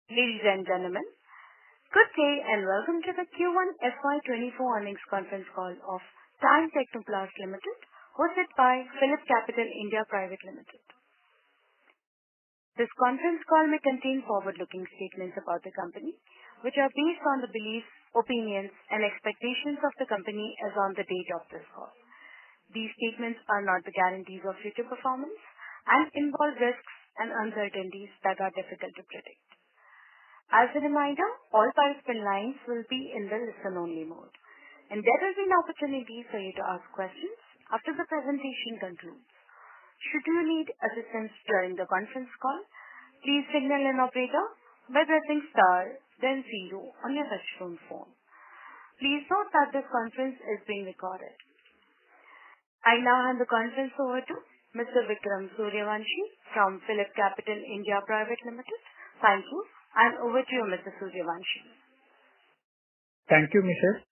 Ladies and gentlemen, good day and welcome to the Q1 FY24 earnings conference call of Technoplast Limited, hosted by PhillipCapital India Private Limited. This conference call may contain forward-looking statements about the company, which are based on the beliefs, opinions, and expectations of the company as on the date of this call. These statements are not the guarantees of future performance and involve risks and uncertainties that are difficult to predict. As a reminder, all participant lines will be in the listen-only mode, and there will be an opportunity for you to ask questions after the presentation concludes. Should you need assistance during the conference call, please signal an operator by pressing star, then 0 on your touchtone phone. Please note that this conference is being recorded. I now hand the conference over to Mr. Vikram Suryavanshi from PhillipCapital India Private Limited. Thank you. And over to you, Mr. Suryavanshi. Thank you, Michelle.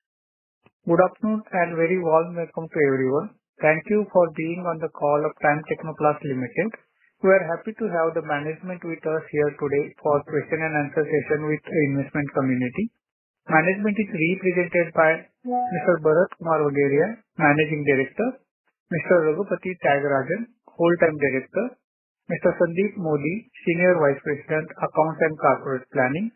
Good afternoon and very warm welcome to everyone. Thank you for being on the call of Technoplast Limited. We are happy to have the management with us here today for question and answer session with the investment community. Management is represented by Mr. Bharat Kumar Vagheria, Managing Director, Mr. Raghupati Tyagarajan, Whole-Time Director, Mr. Sandeep Modi, Senior Vice President, Accounts and Corporate Planning,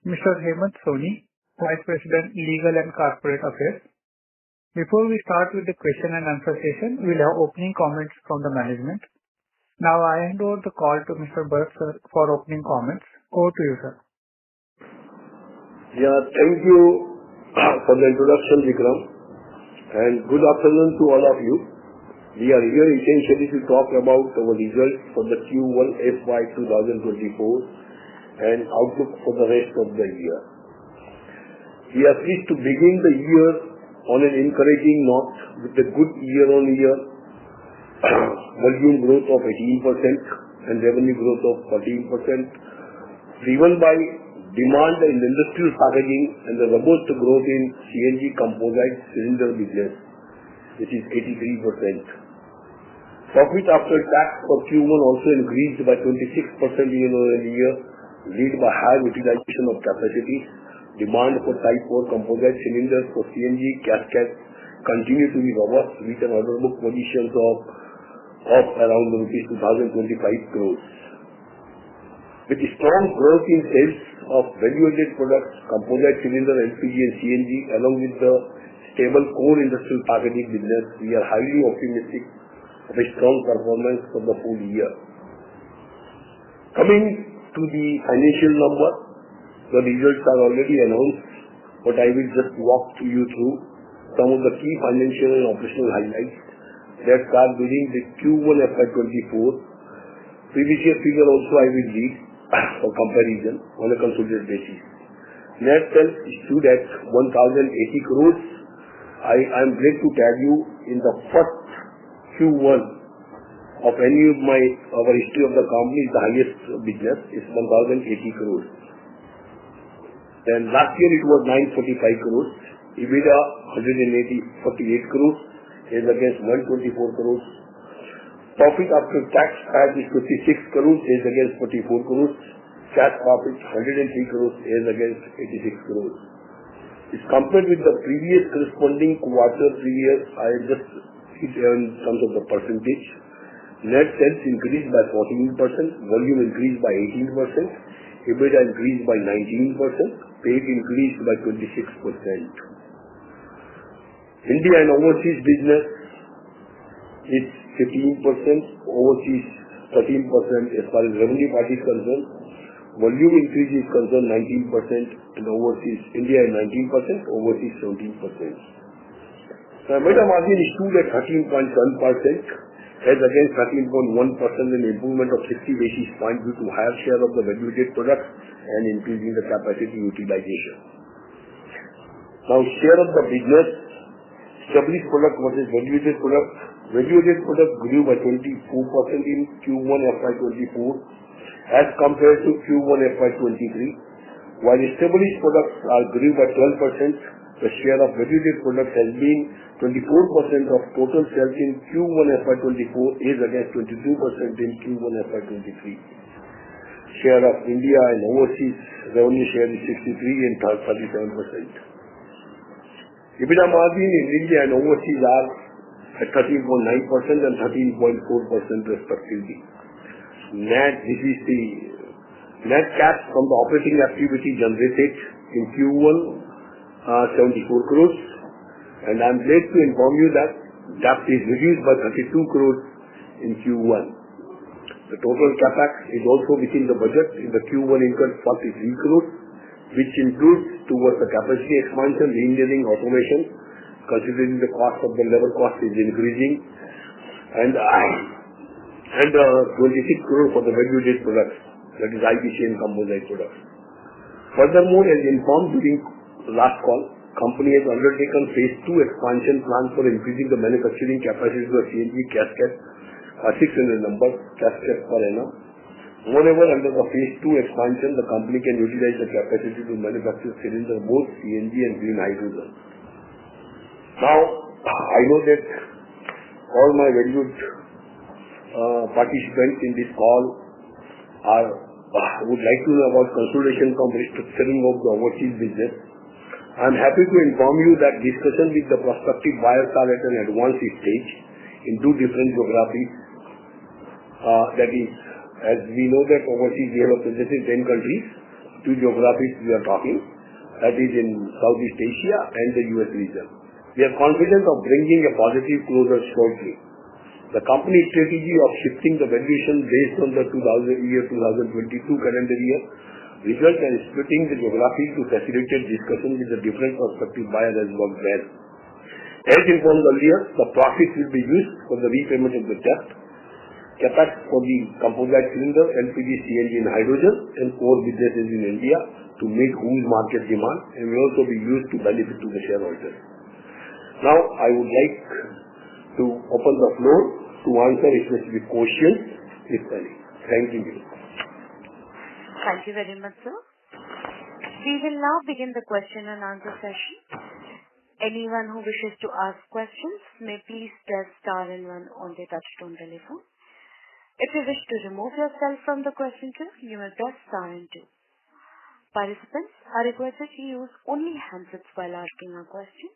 Mr. Hemant Soni, Vice President, Legal and Corporate Affairs. Before we start with the question and answer session, we'll have opening comments from the management. Now I hand over the call to Mr. Bharat sir for opening comments. Over to you, sir. Yeah, thank you for the introduction, Vikram, and good afternoon to all of you. We are here essentially to talk about our results for the Q1 FY 2024 and outlook for the rest of the year. We are pleased to begin the year on an encouraging note with a good year-on-year volume growth of 18% and revenue growth of 14%, driven by demand in industrial packaging and the robust growth in CNG composite cylinder business, which is 83%. Profit after tax for Q1 also increased by 26% year-on-year, led by high utilization of capacity. Demand for Type 4 composite cylinders for CNG cascades continue to be robust with an order book positions of around rupees 2,025 crores. With strong growth in sales of value-added products, composite cylinder, LPG and CNG, along with the stable core industrial packaging business, we are highly optimistic of a strong performance for the full year. Coming to the financial numbers, the results are already announced, but I will just walk you through some of the key financial and operational highlights that are during the Q1 FY24. Previous year figure also I will read for comparison on a consolidated basis. Net sales stood at 1,080 crores. I am glad to tell you in the first Q1 of any of our history of the company, the highest business is 1,080 crores. Then last year it was 945 crores. EBITDA 148 crores is against 124 crores. Profit after tax is 56 crores is against 44 crores. Cash profit 103 crores is against 86 crores. If compared with the previous corresponding quarter previous, I just in terms of the percentage, net sales increased by 14%, volume increased by 18%, EBITDA increased by 19%, PAT increased by 26%. India and overseas business is 15%, overseas 13% as far as revenue part is concerned. Volume increase is concerned 19% and overseas India is 19%, overseas 17%. The EBITDA margin stood at 13.7% as against 13.1%, an improvement of 60 basis points due to higher share of the value-added products and increasing the capacity utilization. Now share of the business, established product versus value-added product. Value-added product grew by 24% in Q1 FY24 as compared to Q1 FY23, while established products grew by 12%. The share of value-added products has been 24% of total sales in Q1 FY24 is against 22% in Q1 FY23. share of India and overseas revenue share is 63 and 37%. EBITDA margin in India and overseas are at 13.9% and 13.4% respectively. This is the net cash from the operating activity generated in Q1, 74 crores. And I am glad to inform you that debt is reduced by 32 crores in Q1. The total capex is also within the budget. In the Q1 incurred 43 crores, which includes towards the capacity expansion, engineering, automation, considering the cost of the labor cost is increasing, and 26 crores for the value-added products, that is IBC and composite products. Furthermore, as informed during last call, company has undertaken phase 2 expansion plan for increasing the manufacturing capacity of CNG casket, 600 number casket per annum. Moreover, under the phase 2 expansion, the company can utilize the capacity to manufacture cylinder both CNG and green hydrogen. Now, I know that all my valued participants in this call would like to know about consolidation from restructuring of the overseas business. I am happy to inform you that discussion with the prospective buyers are at an advanced stage in 2 different geographies. That is, as we know that overseas we have a presence in 10 countries, 2 geographies we are talking, that is in Southeast Asia and the US region. We are confident of bringing a positive closure shortly. The company's strategy of shifting the valuation based on the 2022 calendar year result and splitting the geography to facilitate discussion with the different prospective buyers has worked well. As informed earlier, the profits will be used for the repayment of the debt, capex for the composite cylinder, LPG, CNG and hydrogen, and core businesses in India to meet whose market demand, and will also be used to benefit to the shareholders. Now, I would like to open the floor to answer specific questions, if any. Thank you. Thank you very much, sir. We will now begin the question and answer session. Anyone who wishes to ask questions may please press star and 1 on their touchtone telephone. If you wish to remove yourself from the question queue, you may press star and 2. Participants are requested to use only handsets while asking a question.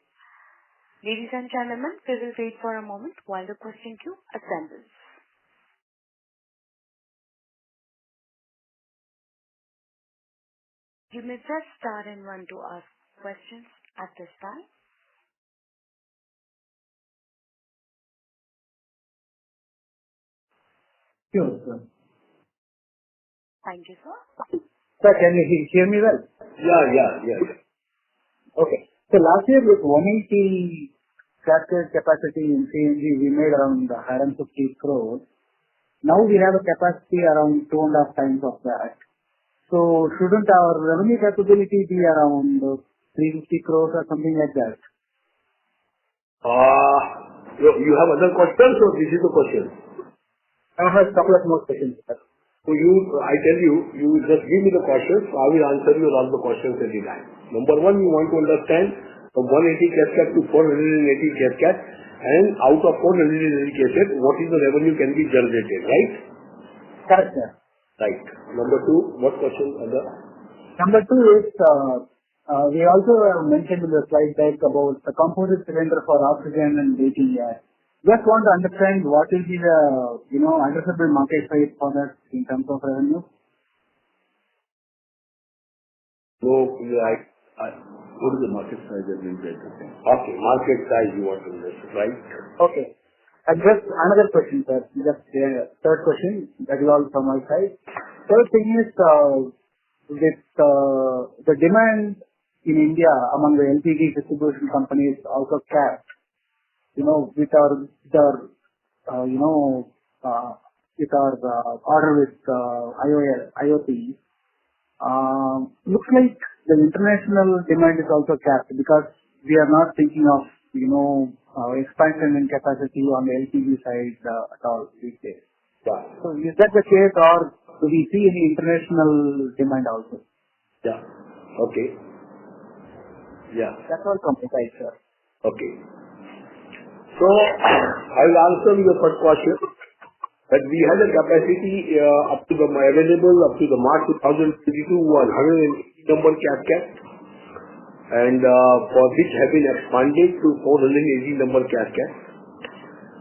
Ladies and gentlemen, we will wait for a moment while the question queue assembles. You may press star and 1 to ask questions at this time. Sure, sir. Thank you, sir. Sir, can you hear me well? Yeah. Okay. So last year with 180 casket capacity in CNG, we made around 150 crores. Now we have a capacity around 2.5 times of that. So shouldn't our revenue capability be around 350 crores or something like that? You have other questions or this is the question? I have a couple of more questions, sir. So I tell you just give me the questions, I will answer you all the questions at the time. Number 1, you want to understand from 180 casket to 480 casket, and out of 480 casket, what is the revenue can be generated, right? Correct, sir. Right. Number 2, what question other? Number 2 is, we also mentioned in the slide deck about the composite cylinder for oxygen and ATS. Just want to understand what will be the, addressable market size for that in terms of revenue? So, what is the market size that we get? Okay, market size you want to understand, right? Okay. And just another question, sir. Just third question. That is all from my side. Third thing is, with the demand in India among the LPG distribution companies also capped, with our order with IoT, looks like the international demand is also capped because we are not thinking of, expansion in capacity on the LPG side at all these days. Yeah. So is that the case, or do we see any international demand also? Yeah. Okay. Yeah. That's all from my side, sir. Okay. So, I will answer your first question. that we had a capacity available up to the March 2022 was 180 number casket, and for which have been expanded to 480 number casket.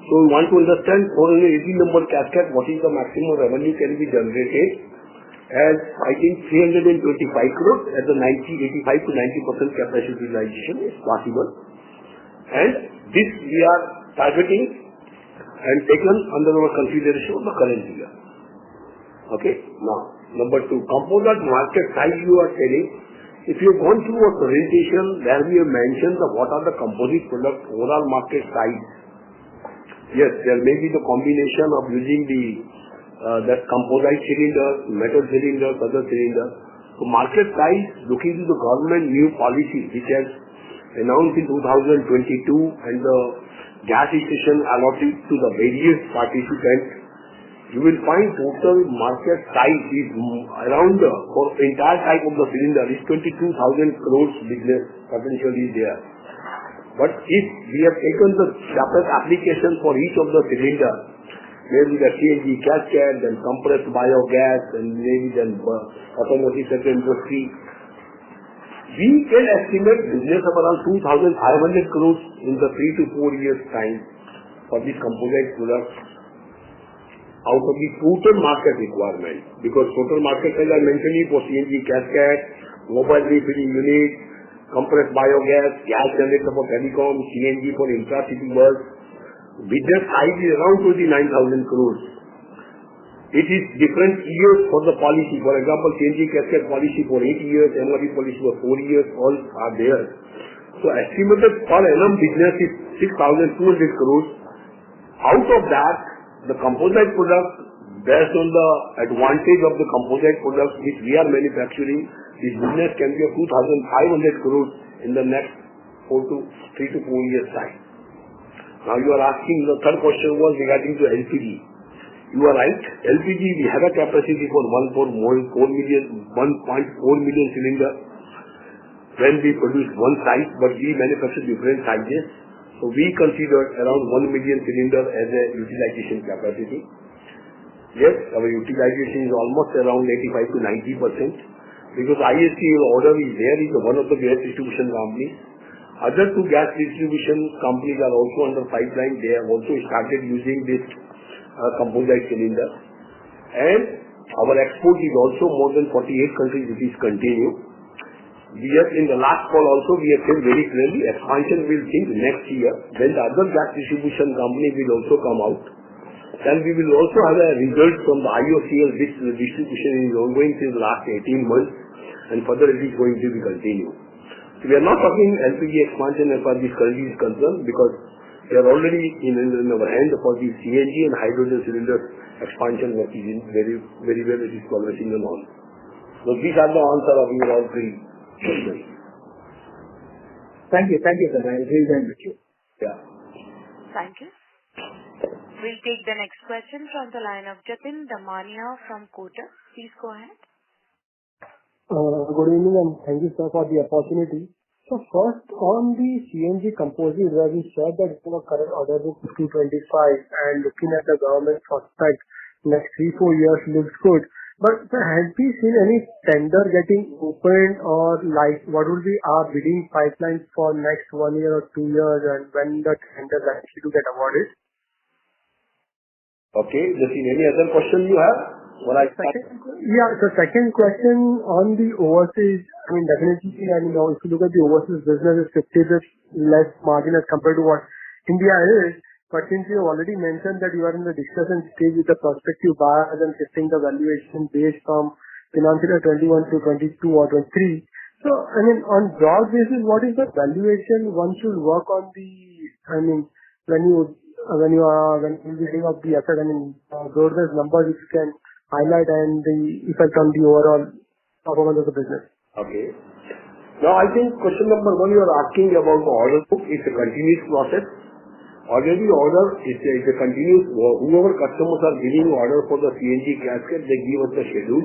So we want to understand 480 number casket, what is the maximum revenue can be generated, as I think 325 crores at the 85 to 90% capacity utilization is possible. And this we are targeting and taken under our consideration of the current year. Okay. Now, number two, composite market size you are telling. If you have gone through a presentation where we have mentioned what are the composite product overall market size. Yes, there may be the combination of using that composite cylinder, metal cylinders, other cylinders. So market size, looking to the government new policy which has announced in 2022 and the gas station allotted to the various participants, you will find total market size is around for entire type of the cylinder is 22,000 crores business potentially there. But if we have taken the separate application for each of the cylinder, maybe the CNG casket, then compressed biogas, and maybe then automotive sector industry, we can estimate business of around 2,500 crores in the 3 to 4 years time for these composite products out of the total market requirement. Because total market, as I mentioned, for CNG casket, mobile refilling unit, compressed biogas, gas generator for telecom, CNG for intra-city bus, business size is around 29,000 crores. It is different years for the policy. For example, CNG casket policy for 8 years, MRE policy for 4 years, all are there. So estimated per annum business is 6,200 crores. Out of that, the composite product, based on the advantage of the composite products which we are manufacturing, this business can be of 2,500 crores in the next 3 to 4 years time. Now you are asking, the third question was regarding to LPG. You are right. LPG, we have a capacity for 1.4 million cylinder when we produce one size, but we manufacture different sizes. So we considered around 1 million cylinder as a utilization capacity. Yes, our utilization is almost around 85 to 90% because ISCL order is there, is one of the gas distribution companies. Other two gas distribution companies are also under pipeline. They have also started using this composite cylinder. And our export is also more than 48 countries which is continue. We have in the last call also we have said very clearly expansion will think next year when the other gas distribution company will also come out. Then we will also have a result from the IOCL which the distribution is ongoing since the last 18 months and further it is going to be continued. So we are not talking LPG expansion as far as this country is concerned because we are already in our hand for the CNG and hydrogen cylinder expansion work is in very well it is progressing on. So these are the answer of your all three questions. Thank you, sir. I will join with you. Yeah. Thank you. We'll take the next question from the line of Jatin Damania from Kotak. Please go ahead. Good evening and thank you, sir, for the opportunity. So first, on the CNG composite, where we said that current order book 225 and looking at the government prospect next 3-4 years looks good. But sir, have we seen any tender getting opened or like what will be our bidding pipeline for next 1 year or 2 years and when the tender is actually to get awarded? Okay, Jatin, any other question you have? The second question on the overseas, I mean, definitely, if you look at the overseas business, it's 50 bits less margin as compared to what India is. But since you have already mentioned that you are in the discussion stage with the prospective buyers and shifting the valuation based from financial year 21 to 22 or 23. So, I mean, on broad basis, what is the valuation one should work on the, I mean, when you are bidding of the asset, I mean, those numbers which you can highlight and the effect on the overall performance of the business. Okay. Now, I think question number one you are asking about the order book is a continuous process. Already order is a continuous, whoever customers are giving order for the CNG casket, they give us the schedule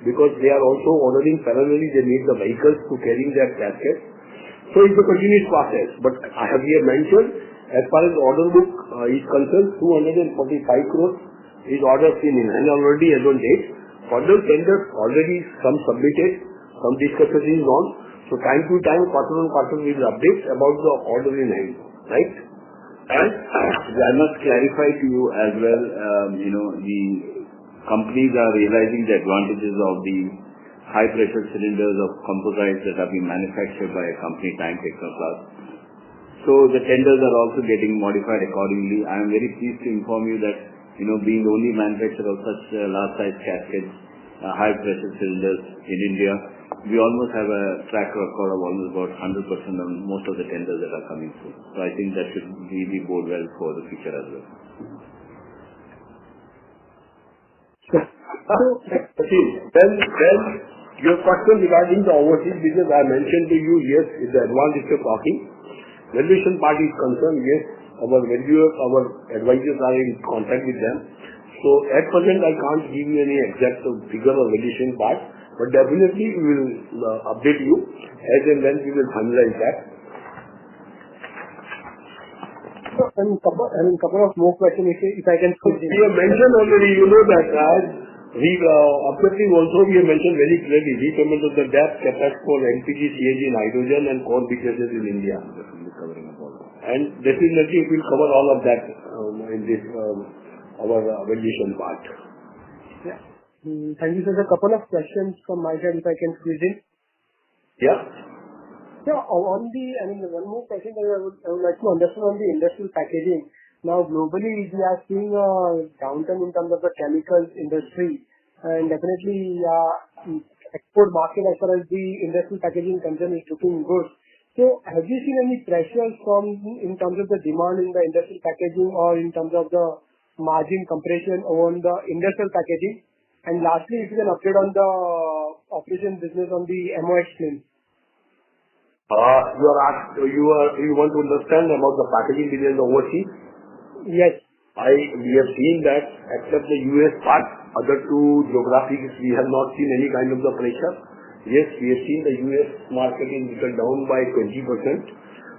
because they are also ordering parallelly, they need the vehicles to carry their casket. So it's a continuous process. But I have here mentioned, as far as order book is concerned, 245 crores is orders in hand already as on date. Further tenders already some submitted, some discussion is on. So time to time, quarter on quarter, we will update about the order in hand, right? And I must clarify to you as well, the companies are realizing the advantages of the high pressure cylinders of composites that have been manufactured by a company, Technoplast. So the tenders are also getting modified accordingly. I am very pleased to inform you that, being the only manufacturer of such large size gaskets, high pressure cylinders in India, we almost have a track record of almost about 100% on most of the tenders that are coming through. So I think that should really bode well for the future as well. Then your question regarding the overseas business, I mentioned to you, yes, in the advantage of talking. Valuation part is concerned, yes, our valuers, our advisors are in contact with them. So at present, I can't give you any exact figure or valuation part, but definitely we will update you as and when we will finalize that. Couple of more questions if I can squeeze in. We have mentioned already, that as objective also we have mentioned very clearly, repayment of the debt, CapEx for LPG, CNG, hydrogen and core businesses in India. And definitely it will cover all of that in this our valuation part. Yeah. Thank you, sir. A couple of questions from my side if I can squeeze in. Yeah. Yeah, one more question that I would like to understand on the industrial packaging. Now, globally, we are seeing a downturn in terms of the chemicals industry, and definitely, export market as far as the industrial packaging concern is looking good. So, have you seen any pressures in terms of the demand in the industrial packaging or in terms of the margin compression on the industrial packaging? And lastly, if you can update on the operation business on the MOX film. You want to understand about the packaging business overseas? Yes. We have seen that except the US part, other two geographies, we have not seen any kind of the pressure. Yes, we have seen the US market is down by 20%.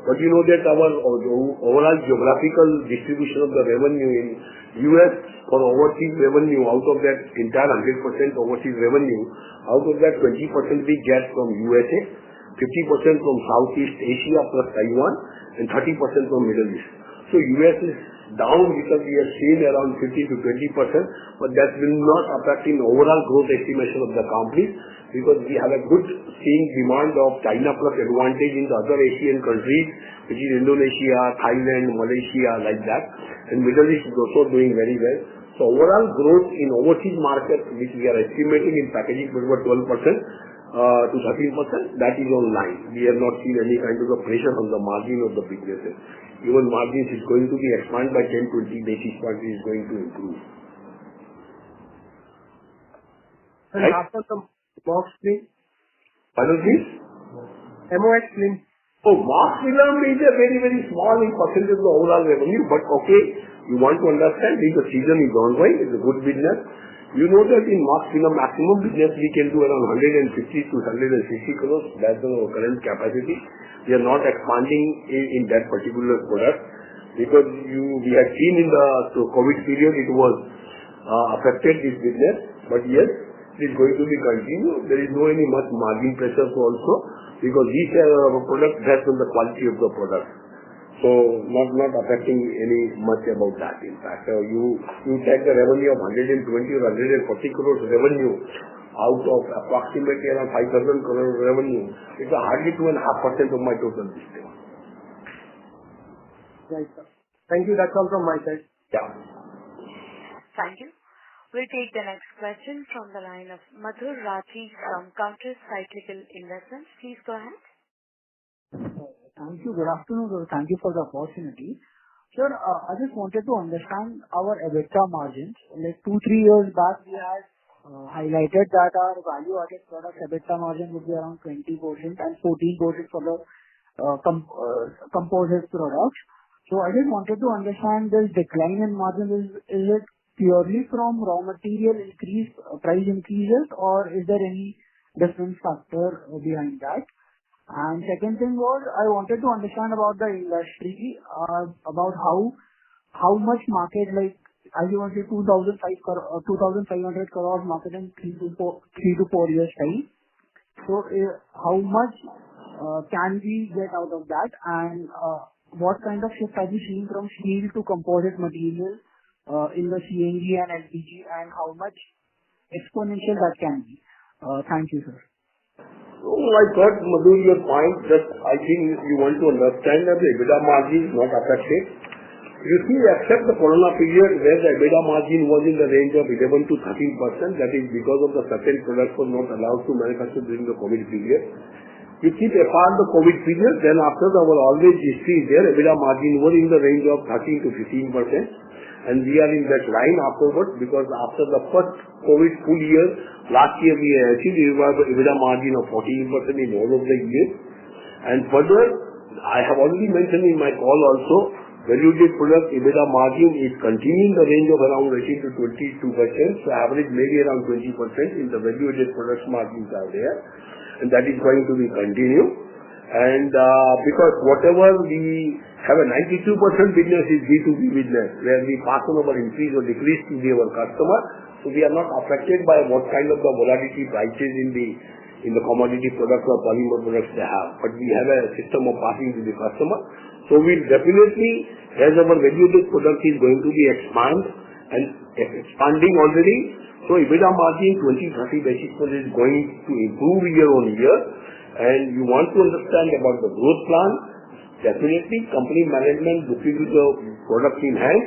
But you know that our overall geographical distribution of the revenue in US for overseas revenue, out of that entire 100% overseas revenue, out of that 20% we get from USA, 50% from Southeast Asia plus Taiwan, and 30% from Middle East. So US is down because we have seen around 15 to 20%, but that will not affect in overall growth estimation of the companies because we have a good seeing demand of China plus advantage in the other Asian countries, which is Indonesia, Thailand, Malaysia, like that. And Middle East is also doing very well. So overall growth in overseas market, which we are estimating in packaging for about 12% to 13%, that is online. We have not seen any kind of a pressure on the margin of the businesses. Even margins is going to be expanded by 10-20 basis points is going to improve. And right? After the MOX film? Pardon please? MOX film. Oh, MOX film is a very, very small in percentage of the overall revenue, but okay, you want to understand, if the season is ongoing, it's a good business. You know that in MOX film, maximum business we can do around 150 to 160 crores. That's our current capacity. We are not expanding in that particular product because we had seen in the COVID period it was affected this business. But yes, it is going to be continued. There is no any much margin pressure also because we sell our product based on the quality of the product. So not affecting any much about that. In fact, you take the revenue of 120 or 140 crores revenue out of approximately around 5,000 crore revenue. It's hardly 2.5% of my total business. Right, sir. Thank you. That's all from my side. Yeah. Thank you. We'll take the next question from the line of Madhur Rathi from Counter Cyclical Investments. Please go ahead. Thank you. Good afternoon, sir. Thank you for the opportunity. Sir, I just wanted to understand our EBITDA margins. Like 2-3 years back, we had highlighted that our value-added product EBITDA margin would be around 20% and 14% for the composite products. So I just wanted to understand this decline in margin, is it purely from raw material price increases, or is there any different factor behind that? And second thing was, I wanted to understand about the industry, about how much market, like as you want to say, 2,500 crores market in 3 to 4 years time. So how much can we get out of that, and what kind of shift have you seen from steel to composite material in the CNG and LPG, and how much exponential that can be? Thank you, sir. I got, Madhu, your point. Just I think you want to understand that the EBITDA margin is not affected. You see, except the corona period where the EBITDA margin was in the range of 11 to 13%, that is because of the certain products were not allowed to manufacture during the COVID period. You keep apart the COVID period, then after our always history there, EBITDA margin was in the range of 13 to 15%. And we are in that line afterwards, because after the first COVID full year, last year we achieved EBITDA margin of 14% in all of the years. And further, I have already mentioned in my call also, value-added product EBITDA margin is continuing the range of around 18 to 22%. So average maybe around 20% in the value-added products margins are there. And that is going to be continued. And because whatever we have a 92% business is B2B business, where we pass on our increase or decrease to our customer. So we are not affected by what kind of the volatility prices in the commodity products or polymer products they have. But we have a system of passing to the customer. So we definitely, as our value-added product is going to be expanding already. So EBITDA margin 20-30 basis points is going to improve year on year. And you want to understand about the growth plan, definitely company management looking to the product in hand,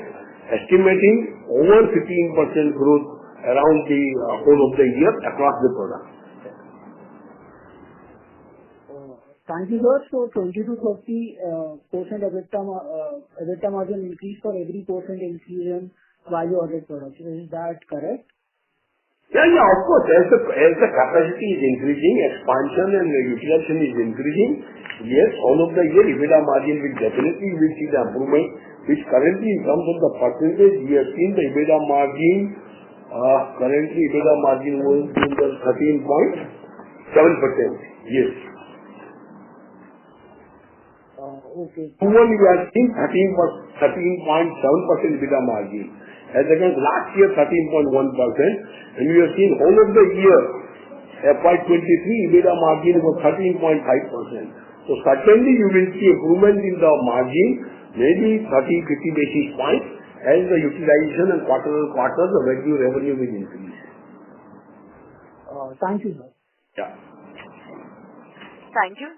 estimating over 15% growth around the whole of the year across the product. Thank you, sir. So 20 to 30% EBITDA margin increase for every percent increase in value-added products. Is that correct? Yeah, of course. As the capacity is increasing, expansion and utilization is increasing, yes, all of the year EBITDA margin will definitely see the improvement, which currently in terms of the percentage, we have seen the EBITDA margin, currently EBITDA margin was in the 13.7%. Yes. Okay. Q1 we are seeing 13.7% EBITDA margin. As against last year 13.1%, and we have seen all of the year FY23 EBITDA margin was 13.5%. So certainly you will see improvement in the margin, maybe 30-50 basis points, as the utilization and quarter on quarter the revenue will increase. Thank you, sir. Yeah. Thank you.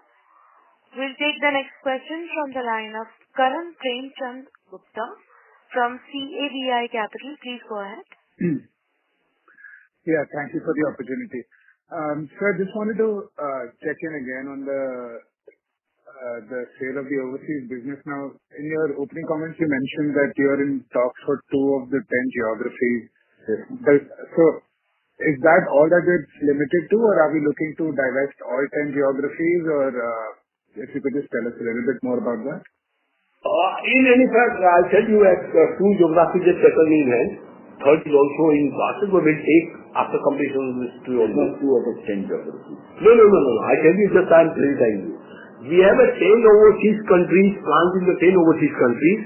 We'll take the next question from the line of Karan Premchand Gupta from CAVI Capital. Please go ahead. Yeah, thank you for the opportunity. Sir, I just wanted to check in again on the sale of the overseas business. Now, in your opening comments, you mentioned that you are in talks for 2 of the 10 geographies. Yes. So, is that all that it's limited to, or are we looking to divest all 10 geographies, or if you could just tell us a little bit more about that? In any fact, I'll tell you that 2 geographies are settled in hand. Third is also in process, but we'll take after completion of this 2 out of 10 geographies. No. I tell you just I'm clarifying you. We have a 10 overseas countries, plants in the 10 overseas countries.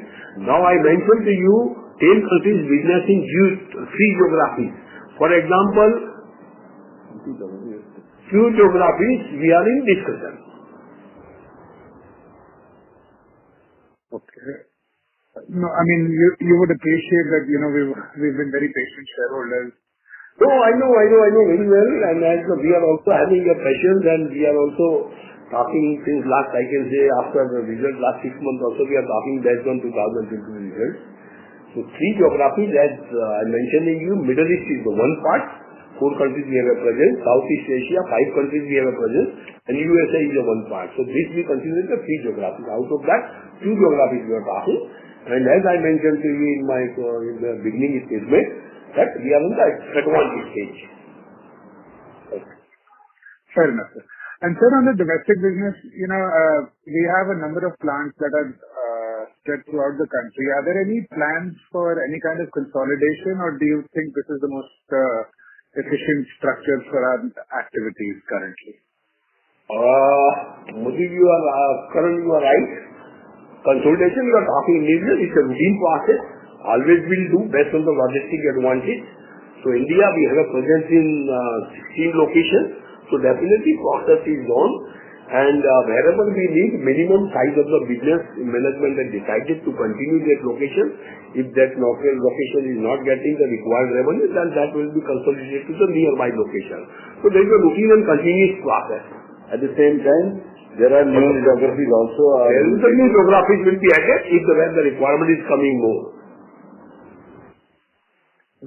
Now I mentioned to you 10 countries business in 3 geographies. For example, few geographies we are in discussion. Okay. No, I mean, you would appreciate that, we've been very patient shareholders. No, I know very well. And as we are also having a patience, and we are also talking since last, I can say, after the result, last 6 months also, we are talking based on 2022 results. So 3 geographies, as I mentioned to you, Middle East is the one part, 4 countries we have a presence, Southeast Asia, 5 countries we have a presence, and USA is the one part. So this we consider the 3 geographies. Out of that, 2 geographies we are talking. And as I mentioned to you in the beginning statement, that we are in the advanced stage. Okay. Fair enough, sir. And sir, on the domestic business, we have a number of plants that are spread throughout the country. Are there any plans for any kind of consolidation, or do you think this is the most efficient structure for our activities currently? Modi, currently you are right. Consolidation, you are talking immediately, it's a routine process. always will do based on the logistic advantage. So India, we have a presence in 16 locations. So definitely process is on. And wherever we need minimum size of the business, management has decided to continue that location. If that location is not getting the required revenue, then that will be consolidated to the nearby location. So there is a routine and continuous process. At the same time, there are new geographies also. There is new geographies will be added if the requirement is coming more.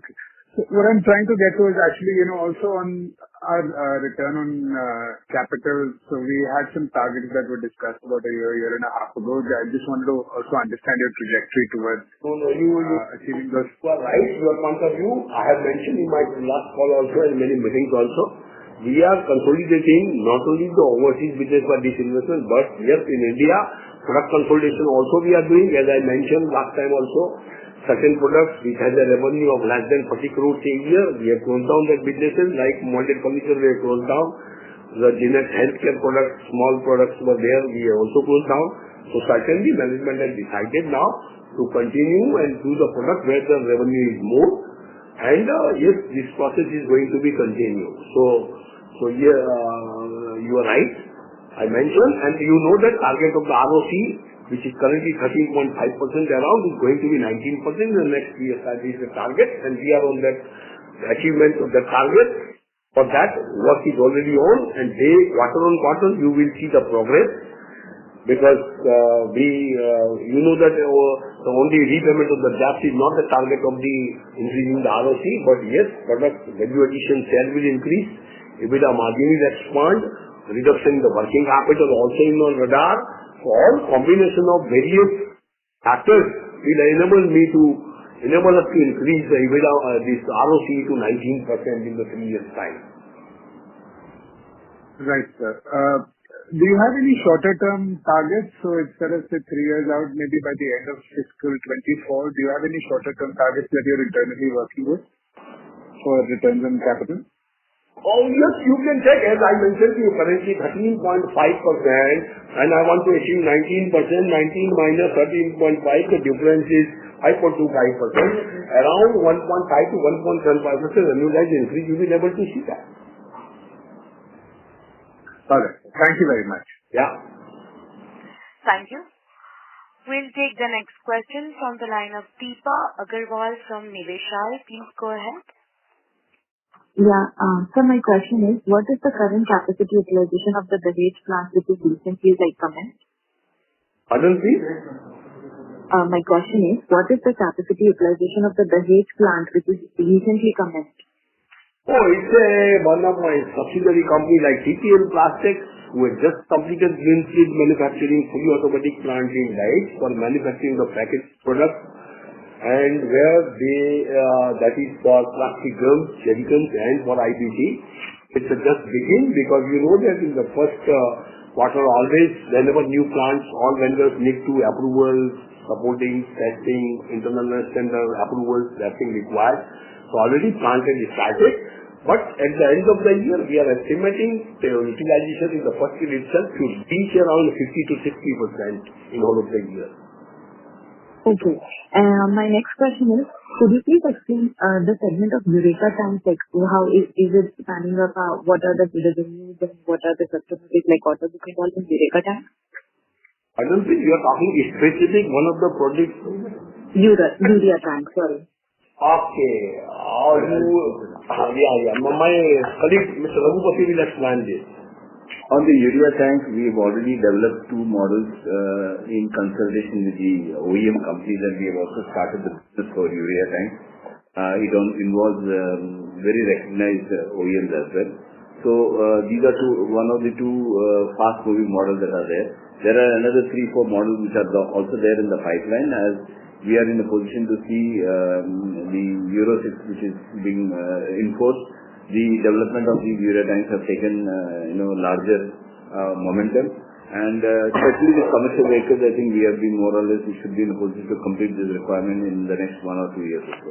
Okay. So what I'm trying to get to is actually, also on our return on capital. So we had some targets that were discussed about a year and a half ago. I just wanted to also understand your trajectory towards achieving those. You are right, your point of view. I have mentioned in my last call also and many meetings also. We are consolidating not only the overseas business for this investment, but yes, in India, product consolidation also we are doing. As I mentioned last time also, certain products which has a revenue of less than 40 crores a year, we have closed down that businesses like molded furniture we have closed down. The generic healthcare products, small products were there, we have also closed down. So certainly management has decided now to continue and do the product where the revenue is more. And yes, this process is going to be continued. So yeah, you are right. I mentioned, and you know that target of the ROC, which is currently 13.5% around, is going to be 19% in the next year. That is the target, and we are on that achievement of the target. For that, work is already on, and quarter on quarter, you will see the progress. Because you know that the only repayment of the debt is not the target of the increasing the ROC, but yes, product value addition sale will increase, EBITDA margin will expand, reduction in the working capital also in on radar. So all combination of various factors will enable us to increase the EBITDA, this ROC to 19% in the 3 years time. Right, sir. Do you have any shorter term targets? So instead of say 3 years out, maybe by the end of fiscal 24, do you have any shorter term targets that you're internally working with for returns on capital? Oh yes, you can check. As I mentioned to you, currently 13.5%, and I want to achieve 19%. 19 minus 13.5, the difference is 5.25%. Around 1.5 to 1.75% annualized increase, you will be able to see that. All right. Thank you very much. Yeah. Thank you. We'll take the next question from the line of Deepa Agarwal from Niveshai. Please go ahead. Yeah. So my question is, what is the current capacity utilization of the Dahej plant which is recently commenced? Pardon, please? My question is, what is the capacity utilization of the Dahej plant which is recently commenced? Oh, it's one of my subsidiary company like TPL Plastics, who has just completed greenfield manufacturing fully automatic plant in Dahej for manufacturing the packaged products, and where that is for plastic drums, jerrycans, and for IBC. It's just begin, because you know that in the first quarter always, whenever new plants, all vendors need to approvals, supporting, testing, internal standard approvals, that thing required. So already plant has started. But at the end of the year, we are estimating the utilization in the first year itself to reach around 50 to 60% in all of the year. Okay. My next question is, could you please explain the segment of Eureka tanks, like how is it standing up, what are the revenues and what are the customers, like order book involved in Eureka tanks? I don't think you are talking specific one of the projects. Urea tank, sorry. Okay. My colleague, Mr. Raghupati, will explain this. On the urea tank, we have already developed 2 models in consultation with the OEM companies, and we have also started the business for urea tanks. It involves very recognized OEMs as well. So these are one of the 2 fast-moving models that are there. There are another 3-4 models which are also there in the pipeline, as we are in a position to see the Euro 6 which is being enforced. The development of these urea tanks have taken larger momentum, and especially the commercial vehicles, I think we have been more or less, we should be in a position to complete this requirement in the next 1 or 2 years or so.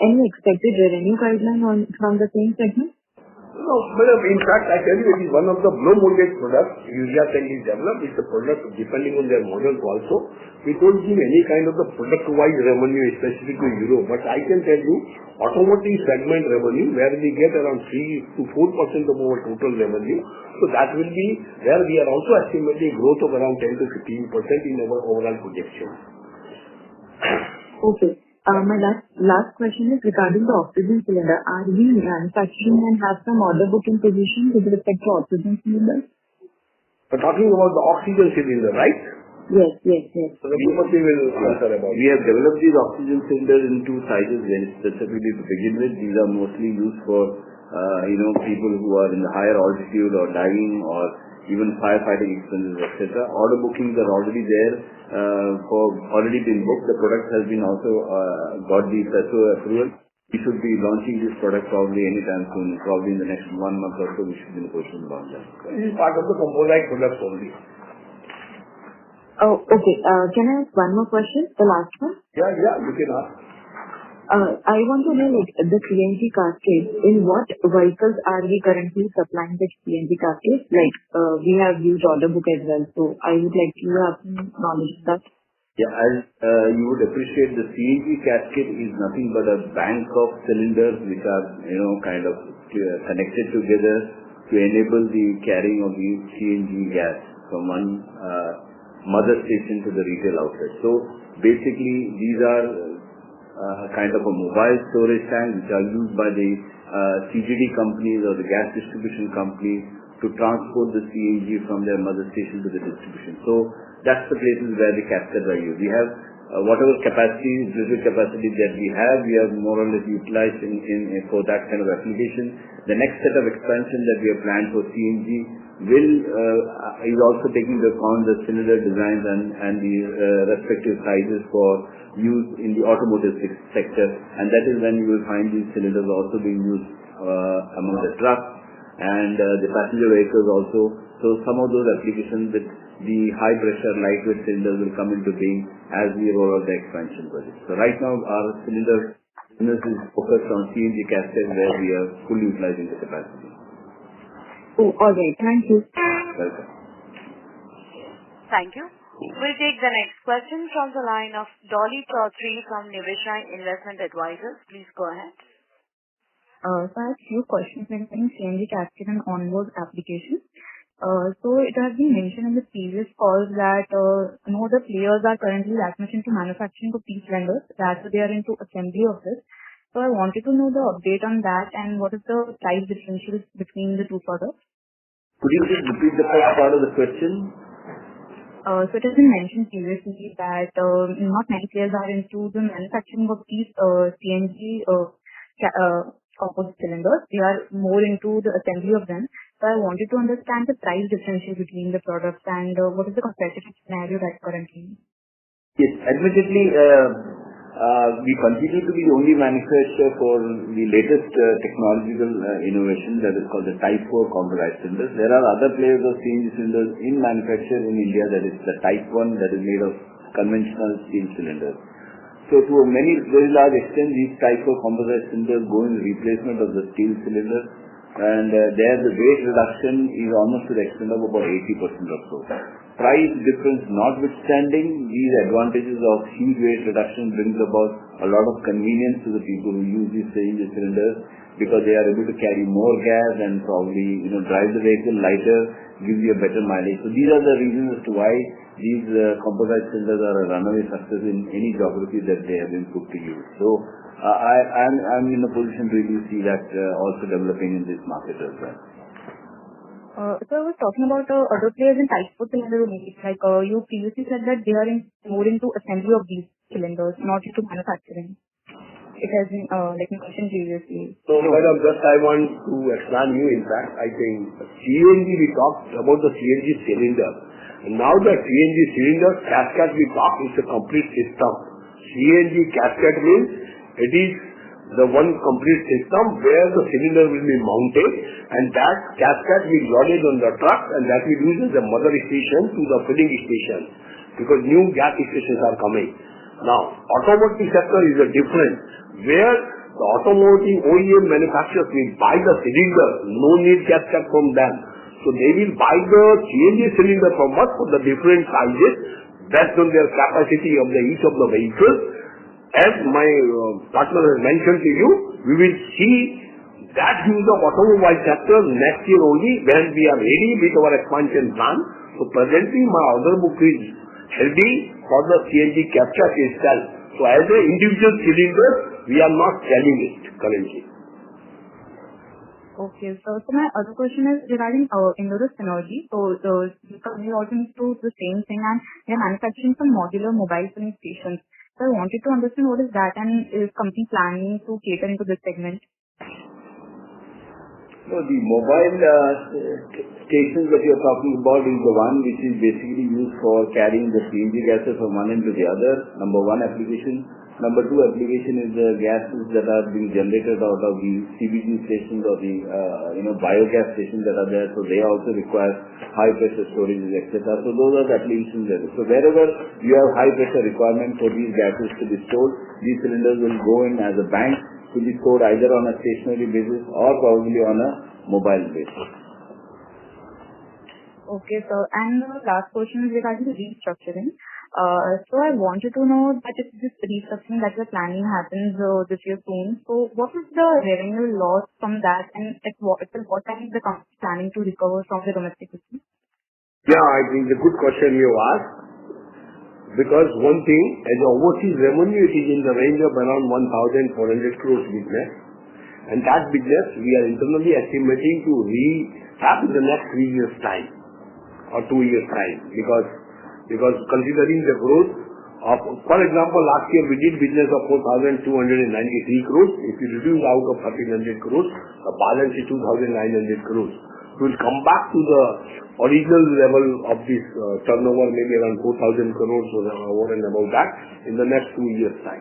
Any expected revenue guideline from the same segment? No, madam, in fact, I tell you, it is one of the blow molded products Urea Cell is developed. It's a product depending on their models also. We don't give any kind of the product-wise revenue specific to Europe, but I can tell you, automotive segment revenue, where we get around 3 to 4% of our total revenue. So that will be where we are also estimating growth of around 10 to 15% in our overall projection. Okay. My last question is regarding the oxygen cylinder. Are we manufacturing and have some order booking position with respect to oxygen cylinders? We're talking about the oxygen cylinder, right? Yes. So the Bhupati will answer about it. We have developed these oxygen cylinders in two sizes very specifically to begin with. These are mostly used for people who are in the higher altitude or diving or even firefighting expenses, etc. Order bookings are already there, already been booked. The product has been also got the PESO approval. We should be launching this product probably anytime soon. Probably in the next 1 month or so, we should be in a position to launch that. This is part of the composite products only. Oh, okay. Can I ask one more question? The last one? Yeah, you can ask. I want to know, like, the CNG cascade, in what vehicles are we currently supplying the CNG cascade? Like, we have huge order book as well, so I would like to have some knowledge of that. Yeah, as you would appreciate, the CNG cascade is nothing but a bank of cylinders which are, kind of connected together to enable the carrying of the CNG gas from one mother station to the retail outlet. So basically, these are kind of a mobile storage tank which are used by the CGD companies or the gas distribution companies to transport the CNG from their mother station to the distribution. So that's the places where the cascades are used. We have whatever residual capacity that we have more or less utilized for that kind of application. The next set of expansion that we have planned for CNG is also taking into account the cylinder designs and the respective sizes for use in the automotive sector, and that is when you will find these cylinders also being used among the trucks and the passenger vehicles also. So some of those applications with the high pressure lightweight cylinders will come into being as we roll out the expansion project. So right now our cylinder business is focused on CNG cascade where we are fully utilizing the capacity. Oh, all right. Thank you. Welcome. Thank you. We'll take the next question from the line of Dolly Chaudhary from Niveshaay Investment Advisors. Please go ahead. So I have a few questions regarding CNG cascade and onboard applications. So it has been mentioned in the previous calls that no other players are currently that much into manufacturing of these cylinders, that they are into assembly of this. So I wanted to know the update on that and what is the price differential between the two products. Could you please repeat the first part of the question? So it has been mentioned previously that not many players are into the manufacturing of these CNG composite cylinders. They are more into the assembly of them. So I wanted to understand the price differential between the products and what is the competitive scenario right currently. Yes, admittedly, we continue to be the only manufacturer for the latest technological innovation that is called the Type 4 composite cylinders. There are other players of CNG cylinders in manufacture in India, that is the Type 1 that is made of conventional steel cylinders. So to a very large extent, these Type 4 composite cylinders go in replacement of the steel cylinders, and there the weight reduction is almost to the extent of about 80% or so. Price difference notwithstanding, these advantages of huge weight reduction brings about a lot of convenience to the people who use these CNG cylinders, because they are able to carry more gas and probably drive the vehicle lighter, gives you a better mileage. So these are the reasons as to why these composite cylinders are a runaway success in any geography that they have been put to use. So I'm in a position to really see that also developing in this market as well. So I was talking about other players in Type 4 cylinder only. Like you previously said that they are more into assembly of these cylinders, not into manufacturing. It has been mentioned previously. So madam, just I want to explain you. In fact, I think CNG, we talked about the CNG cylinder. And now the CNG cylinder cascade we talk is a complete system. CNG cascade means it is the one complete system where the cylinder will be mounted, and that cascade will be loaded on the truck, and that will use as a mother station to the filling station, because new gas stations are coming. Now, automotive sector is a different, where The automotive OEM manufacturers will buy the cylinder, no need gas check from them. So they will buy the CNG cylinder from us for the different sizes based on their capacity of each of the vehicles. As my partner has mentioned to you, we will see that use of automobile sector next year only when we are ready with our expansion plan. So presently my order book is healthy for the CNG capture itself. So as an individual cylinder, we are not selling it currently. Okay. So my other question is regarding Indorus Synergy. So the company also needs to do the same thing, and they are manufacturing some modular mobile filling stations. So I wanted to understand what is that, and is company planning to cater into this segment? So the mobile stations that you are talking about is the one which is basically used for carrying the CNG gases from one end to the other. Number one application. Number two application is the gases that are being generated out of the CBG stations or the biogas stations that are there. So they also require high pressure storages, etc. So those are the applications there. So wherever you have high pressure requirement for these gases to be stored, these cylinders will go in as a bank to be stored either on a stationary basis or probably on a mobile basis. Okay, sir. And the last question is regarding the restructuring. So I wanted to know that if this restructuring that we're planning happens this year soon, so what is the revenue loss from that, and at what time is the company planning to recover from the domestic business? Yeah, I think the good question you asked. Because one thing, as overseas revenue, it is in the range of around 1,400 crores business. And that business we are internally estimating to have in the next 3 years' time or 2 years' time. Because considering the growth of, for example, last year we did business of 4,293 crores. If you reduce out of 1,300 crores, the balance is 2,900 crores. We will come back to the original level of this turnover, maybe around 4,000 crores or over and above that in the next 2 years' time.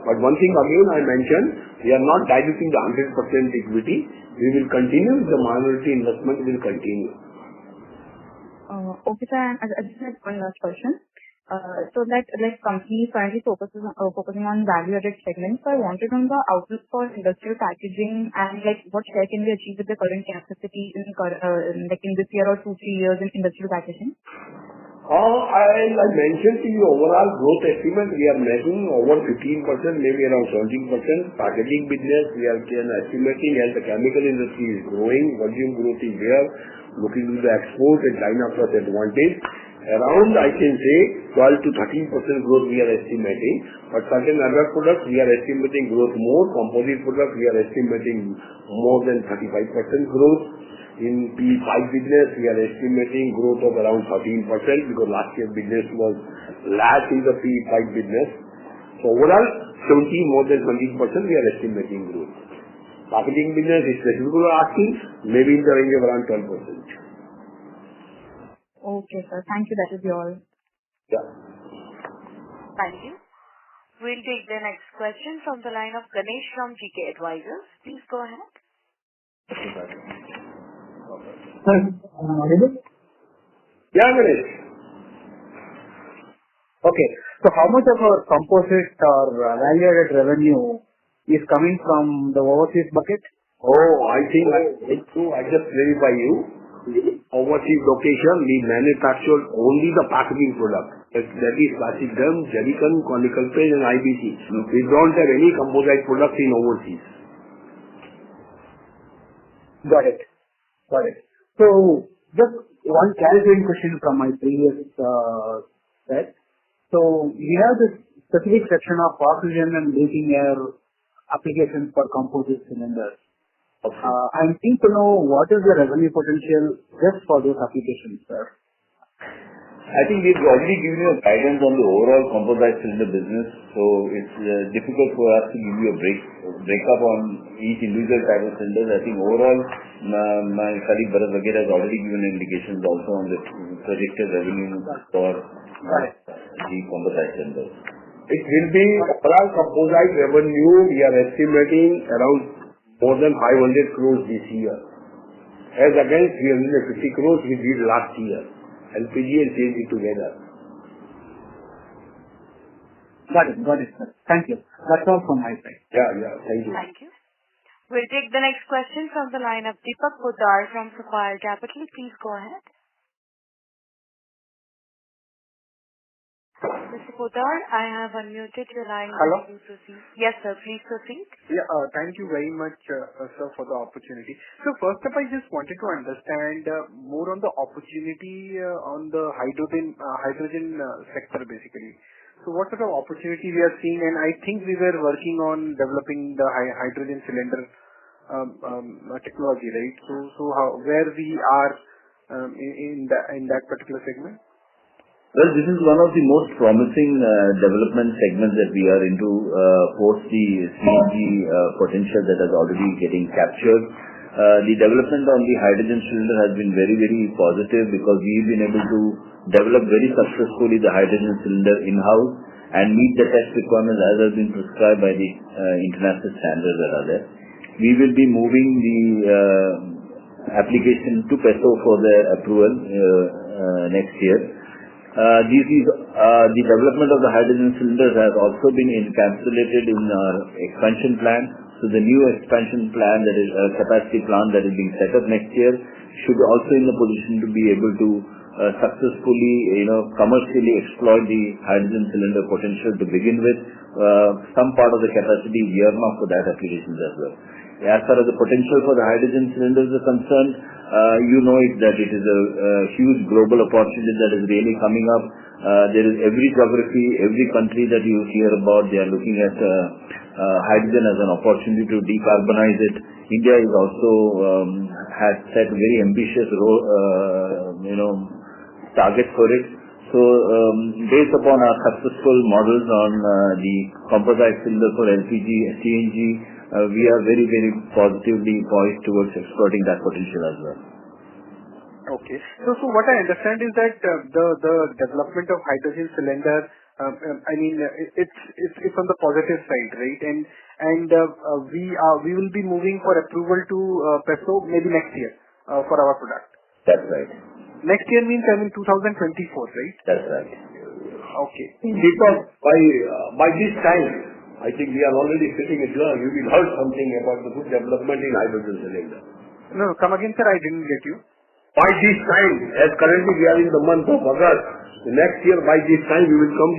But one thing again I mentioned, we are not diluting the 100% equity. We will continue, the minority investment will continue. Okay, sir. I just had one last question. So like company currently focusing on value-added segments. So I wanted to know the outlook for industrial packaging and like what share can we achieve with the current capacity in this year or 2-3 years in industrial packaging? I mentioned to you overall growth estimate, we are making over 15%, maybe around 17%. Packaging business, we are estimating as the chemical industry is growing, volume growth is there, looking to the export and China plus advantage. Around, I can say, 12 to 13% growth we are estimating. But certain other products, we are estimating growth more. Composite products, we are estimating more than 35% growth. In P5 business, we are estimating growth of around 13% because last year business was less in the P5 business. So overall, more than 20% we are estimating growth. Packaging business is specifically asking, maybe in the range of around 12%. Okay, sir. Thank you. That is all. Yeah. Thank you. We'll take the next question from the line of Ganesh from GK Advisors. Please go ahead. Yeah, Ganesh. Okay. So how much of our composite or value-added revenue is coming from the overseas bucket? I think I just verify you. Overseas location, we manufacture only the packaging product. That is plastic drum, Jerrycan, conical plate and IBC. We don't have any composite products in overseas. Got it. So just one clarifying question from my previous set. So we have this specific section of oxygen and breathing air applications for composite cylinders. I'm keen to know what is the revenue potential just for those applications, sir. I think we've already given you a guidance on the overall composite cylinder business, so it's difficult for us to give you a breakup on each individual type of cylinders. I think overall, my colleague Bharat Vaghela has already given indications also on the projected revenue for the composite cylinders. It will be overall composite revenue, we are estimating around more than 500 crores this year. As against 350 crores we did last year. LPG and CNG together. Got it, sir. Thank you. That's all from my side. Yeah. Thank you. Thank you. We'll take the next question from the line of Deepak Poddar from Sapphire Capital. Please go ahead. Mr. Poddar, I have unmuted your line. Hello? Please proceed. Yes, sir. Please proceed. Yeah, thank you very much, sir, for the opportunity. So first up, I just wanted to understand more on the opportunity on the hydrogen sector, basically. So what sort of opportunity we are seeing? And I think we were working on developing the hydrogen cylinder technology, right? So where we are in that particular segment? Well, this is one of the most promising development segments that we are into post the CNG potential that is already getting captured. The development on the hydrogen cylinder has been very, very positive because we've been able to develop very successfully the hydrogen cylinder in-house and meet the test requirements as has been prescribed by the international standards that are there. We will be moving the application to PESO for their approval next year. The development of the hydrogen cylinders has also been encapsulated in our expansion plan. So the new expansion plan, that is capacity plan that is being set up next year, should also in the position to be able to successfully, commercially exploit the hydrogen cylinder potential to begin with. Some part of the capacity we are earmarked for that applications as well. As far as the potential for the hydrogen cylinders is concerned, that it is a huge global opportunity that is really coming up. There is every geography, every country that you hear about, they are looking at hydrogen as an opportunity to decarbonize it. India is also has set very ambitious target for it. So based upon our successful models on the composite cylinder for LPG, CNG, we are very, very positively poised towards exploiting that potential as well. Okay. So what I understand is that the development of hydrogen cylinder, it's on the positive side, right? And we will be moving for approval to PESO maybe next year for our product. That's right. Next year means 2024, right? That's right. Okay. Deepak, by this time, I think we are already sitting at learn. You will heard something about the good development in hydrogen cylinder. No, come again, sir. I didn't get you. By this time, as currently we are in the month of August, next year by this time we will come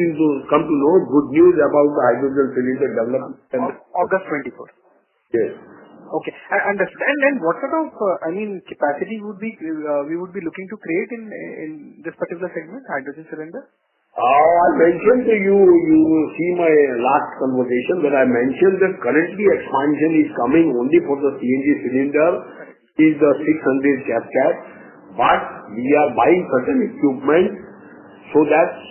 to know good news about the hydrogen cylinder development. August 24. Yes. Okay, I understand. And what sort of capacity would we would be looking to create in this particular segment, hydrogen cylinder? I mentioned to you see my last conversation that I mentioned that currently expansion is coming only for the CNG cylinder, is the 600 cascade, but we are buying certain equipment so that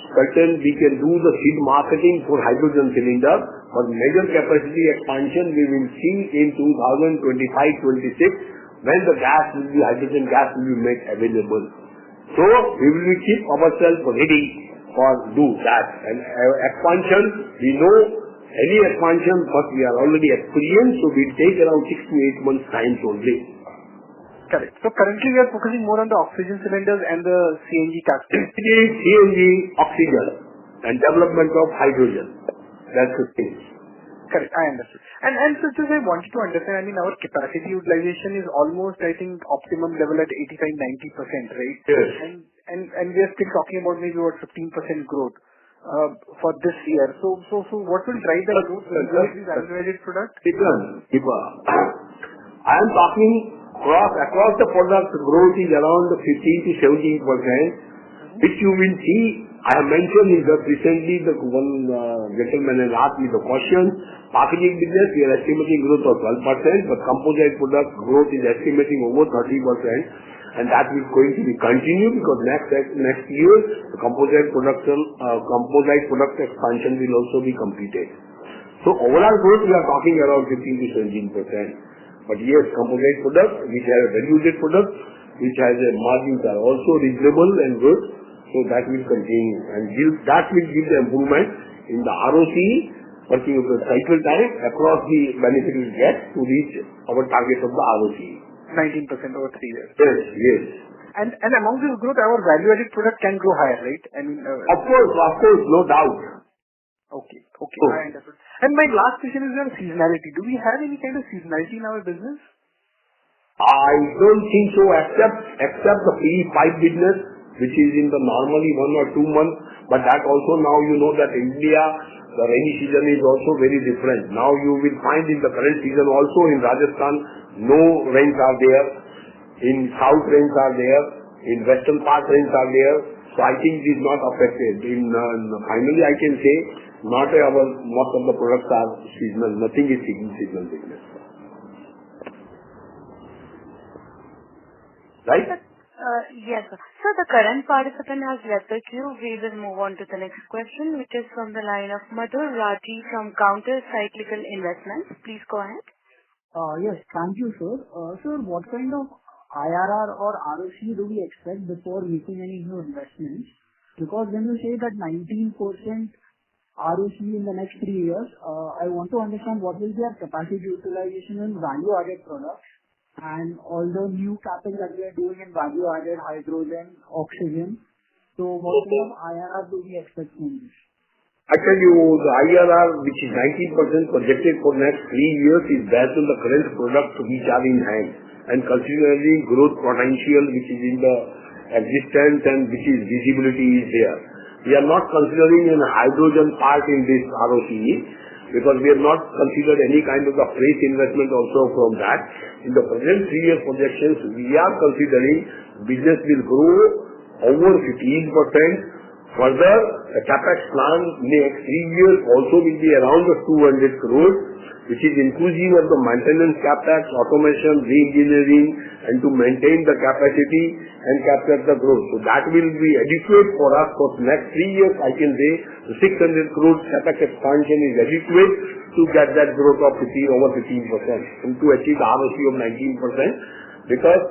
we can do the seed marketing for hydrogen cylinder, but major capacity expansion we will see in 2025-26 when the hydrogen gas will be made available. So we will keep ourselves ready for do that. And expansion, we know any expansion, but we are already experienced, so we take around 6 to 8 months time only. Correct. So currently we are focusing more on the oxygen cylinders and the CNG cascade. CNG, oxygen, and development of hydrogen. That's the thing. Correct, I understood. And so just I wanted to understand, our capacity utilization is almost, I think, optimum level at 85-90%, right? Yes. And we are still talking about maybe 15% growth for this year. So what will drive that growth? Will it be value-added product? I am talking across the product growth is around 15 to 17%, which you will see. I have mentioned is that recently the one gentleman has asked me the question. Packaging business, we are estimating growth of 12%, but composite product growth is estimating over 30%, and that is going to be continued because next year the composite product expansion will also be completed. So overall growth we are talking around 15 to 17%. But yes, composite product, which has a valued product, which has a margins are also reasonable and good, so that will continue, and that will give the improvement in the ROC, working of the cycle time across the benefit we get to reach our target of the ROC. 19% over 3 years. Yes. And among this growth, our value-added product can grow higher, right? Of course, no doubt. Okay. So, I understood. And my last question is on seasonality. Do we have any kind of seasonality in our business? I don't think so, except the PE pipe business, which is in the normally 1 or 2 months. But that also now you know that India, the rainy season is also very different. Now you will find in the current season also in Rajasthan, no rains are there. In south rains are there. In western part rains are there. So I think it is not affected. Finally I can say, most of the products are seasonal. Nothing is seasonal business. Right? Yes, sir. So the current participant has left the queue. We will move on to the next question, which is from the line of Madhur Rathi from Counter Cyclical Investments. Please go ahead. Yes, thank you, sir. Sir, what kind of IRR or ROC do we expect before making any new investments? Because when you say that 19% ROC in the next 3 years, I want to understand what will be our capacity utilization in value-added products and all the new capital that we are doing in value-added hydrogen, oxygen. So what kind of IRR do we expect from this? I tell you, the IRR, which is 19% projected for next 3 years, is based on the current products which are in hand, and considering growth potential which is in the existence and which is visibility is there. We are not considering an hydrogen part in this ROCE, because we have not considered any kind of the fresh investment also from that. In the present 3-year projections, we are considering business will grow over 15%. Further, the capex plan next 3 years also will be around the 200 crores, which is inclusive of the maintenance capex, automation, re-engineering, and to maintain the capacity and capture the growth. So that will be adequate for us for next 3 years. I can say the 600 crores capex expansion is adequate to get that growth of over 15% and to achieve the ROC of 19%, because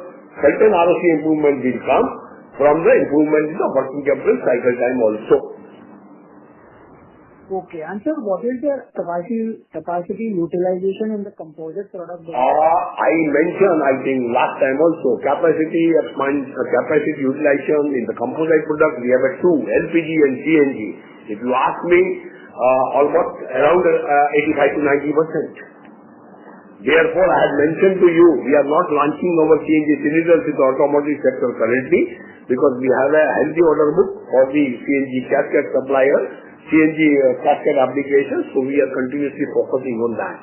certain ROC improvement will come from the improvement in the working capital cycle time also. Okay. And sir, what is the capacity utilization in the composite product? I mentioned, I think, last time also, capacity utilization in the composite product, we have 2, LPG and CNG. If you ask me, almost around 85 to 90%. Therefore, I had mentioned to you, we are not launching our CNG cylinders in the automotive sector currently, because we have a healthy order book for the CNG casket supplier, CNG casket applications, so we are continuously focusing on that.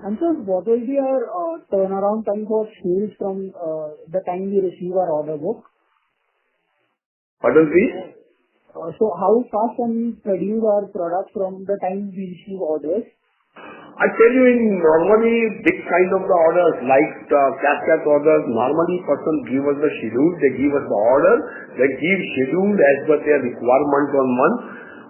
And sir, what will be our turnaround time for sales from the time we receive our order book? Pardon, please? So how fast can we produce our product from the time we receive orders? I tell you, in normally big kind of the orders like casket orders, normally person give us the schedule, they give us the order, they give schedule as per their requirement on month.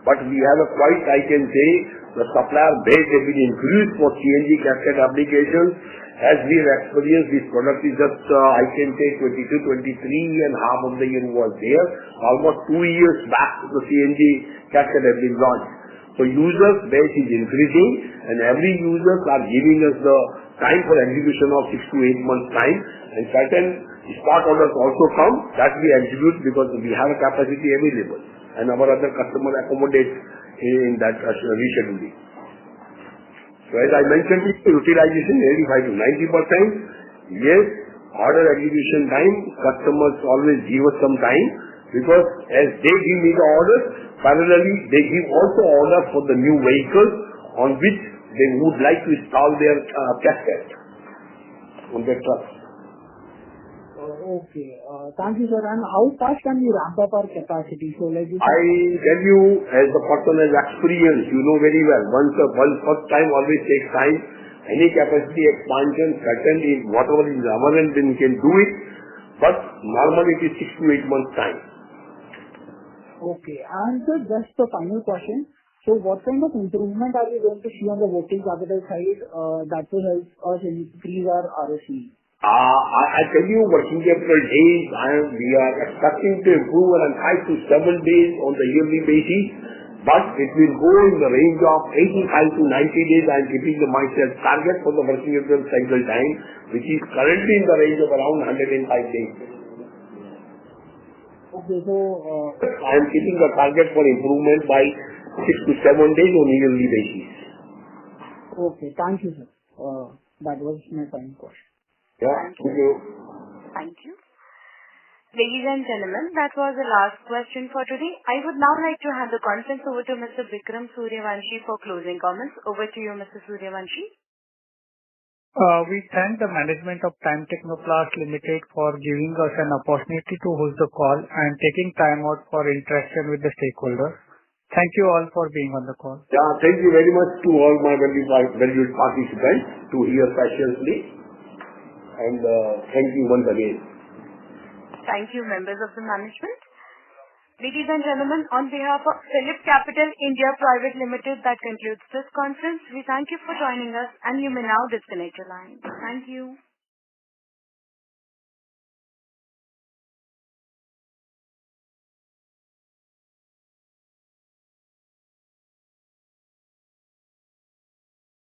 But we have a quite, I can say, the supplier base has been increased for CNG casket applications. As we have experienced, this product is just, I can say 22, 23 and half of the year was there. Almost 2 years back the CNG casket has been launched. So users base is increasing, and every users are giving us the time for execution of 6 to 8 months time, and certain spot orders also come that we execute because we have a capacity available and our other customer accommodates in that rescheduling. So as I mentioned, utilization 85 to 90%. Yes, order execution time, customers always give us some time, because as they give me the orders, parallelly they give also orders for the new vehicles on which they would like to install their casket on their trucks. Okay. Thank you, sir. And how fast can we ramp up our capacity? So like I tell you, as the person has experience, you know very well, first time always takes time. Any capacity expansion, certainly whatever is our end, then we can do it. But normally it is 6 to 8 months time. Okay. And sir, just the final question. So what kind of improvement are we going to see on the working capital side that will help us increase our ROC? I tell you, working capital days, we are expecting to improve around 5 to 7 days on the yearly basis, but it will go in the range of 85 to 90 days. I am keeping myself target for the working capital cycle time, which is currently in the range of around 105 days. Okay, so I am keeping the target for improvement by 6 to 7 days on a yearly basis. Okay. Thank you, sir. That was my final question. Yeah. Thank you. Thank you. Ladies and gentlemen, that was the last question for today. I would now like to hand the conference over to Mr. Vikram Suryavanshi for closing comments. Over to you, Mr. Suryavanshi. We thank the management of Time Technoplast Limited for giving us an opportunity to host the call and taking time out for interaction with the stakeholders. Thank you all for being on the call. Yeah, thank you very much to all my valued participants to hear patiently. And thank you once again. Thank you, members of the management. Ladies and gentlemen, on behalf of PhillipCapital India Private Limited, that concludes this conference. We thank you for joining us, and you may now disconnect your line. Thank you.